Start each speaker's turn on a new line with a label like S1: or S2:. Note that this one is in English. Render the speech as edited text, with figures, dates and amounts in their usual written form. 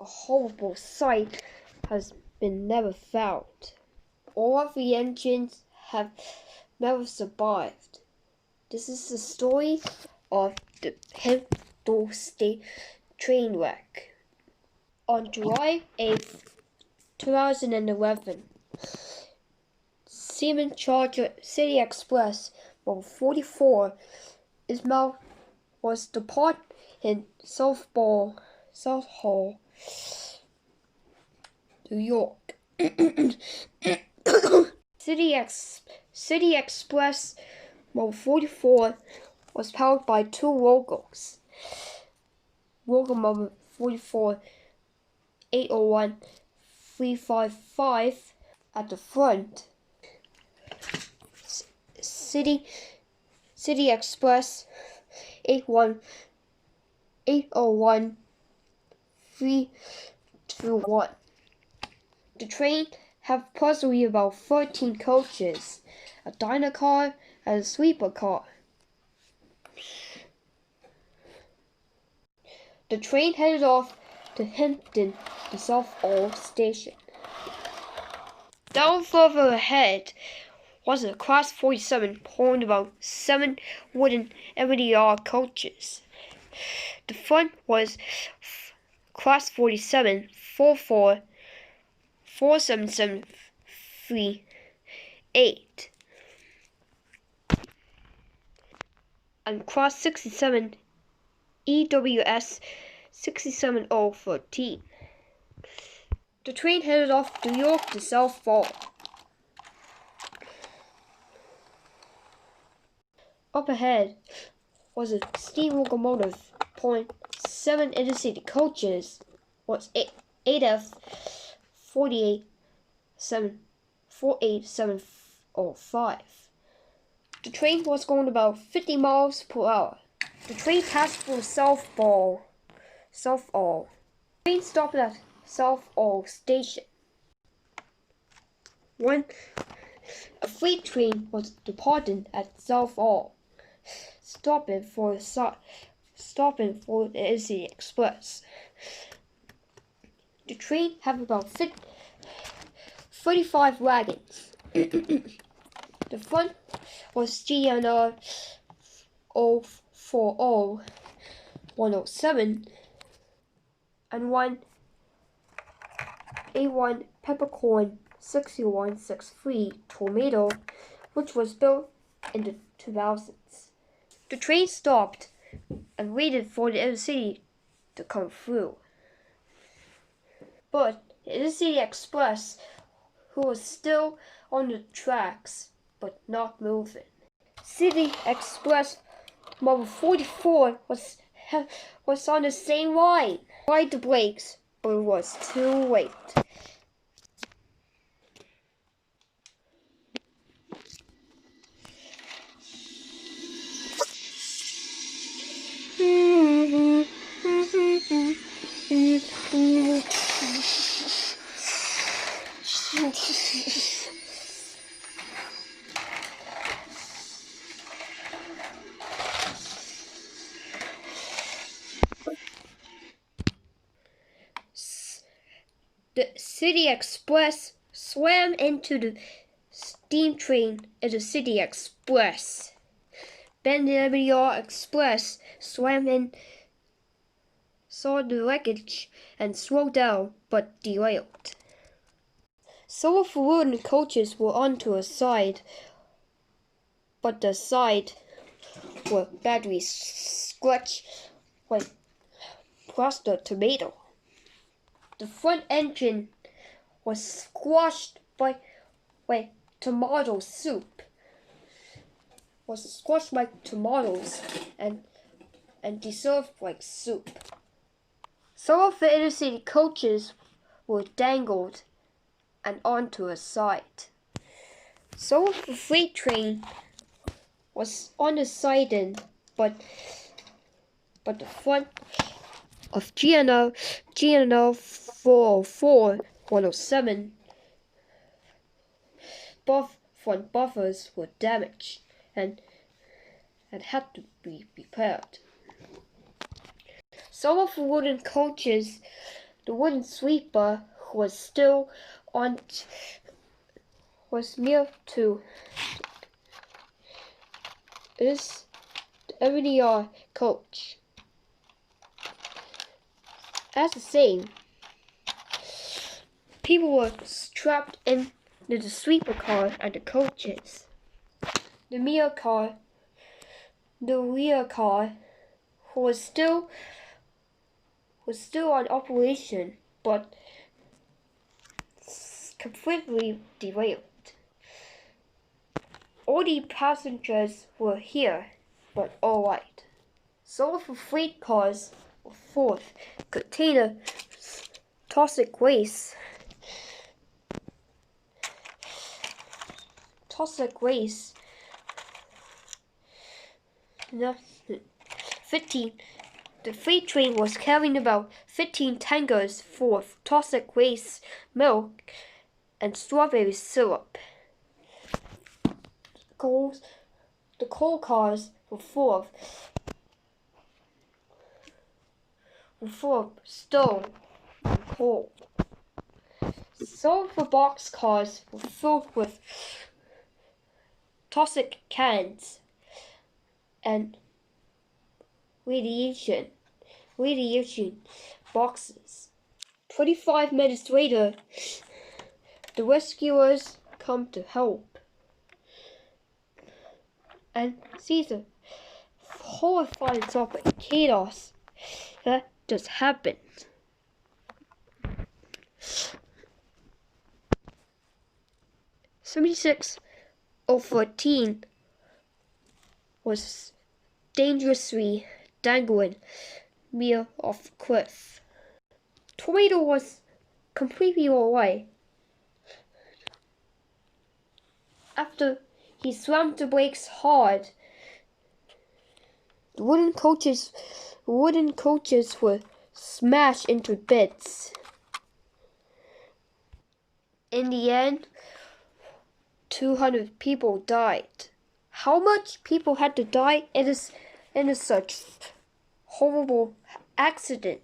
S1: a horrible sight has been never found. All of the engines have never survived. This is the story of the Hempdale State train wreck. On July 8th, 2011, Siemens Charger City Express No. 44 was departed in South Hall, New York. City Express No. 44 was powered by two logos. Logo number 44 801 355 at the front. City Express 801 321. The train have possibly about 13 coaches, a diner car, and a sleeper car. The train headed off to Hempdale, the Southall station. Down further ahead was a Class 47 pulling about 7 wooden MDR coaches. The front was Class 47 44 47738 and Class 67 EWS 67013. The train headed off New York to Southall. Up ahead was a steam locomotive pulling 7 intercity coaches. Was 8F 48705. The train was going about 50 miles per hour. The train passed through Southall. The train stopped at Southall station. When a freight train was departing at Southall, stopping for the Intercity Express. The train had about 35 wagons. The front was GNR 040107 and one A1 Peppercorn 6163 Tornado, which was built in the 2000s. The train stopped and waited for the Intercity to come through. But the Intercity Express, who was still on the tracks but not moving. City Express number 44 was on the same line. Tried the brakes, but it was too late. The City Express swam into the steam train at the City Express. Then the MDR Express swam in, saw the wreckage, and slowed down but derailed. Some of the wooden coaches were onto a side, but the side were badly scratched like plaster tomato. The front engine was squashed by tomato soup. Was squashed like tomatoes and deserved like soup. Some of the intercity coaches were dangled and onto a side. Some of the freight train was on the siding, but the front of GNL 404-107 both front buffers were damaged and had to be repaired. Some of the wooden coaches The wooden sweeper was near to is the MDR coach. As the same, people were strapped into the sweeper car and the coaches. The rear car was still on operation, but completely derailed. All the passengers were here, but all right. So for freight cars were full of container toxic waste. The freight train was carrying about 15 tankers full of toxic waste, milk, and strawberry syrup. The coal cars were full of stone and coal. Some of the box cars were filled with toxic cans and radiation boxes. 25 minutes later, the rescuers come to help and see the horrifying chaos that just happened. $76.14 was dangerously dangling near off the cliff. Tornado was completely alright. After he slammed the brakes hard, the wooden coaches were smashed into bits. In the end, 200 people died. How much people had to die in such horrible accident?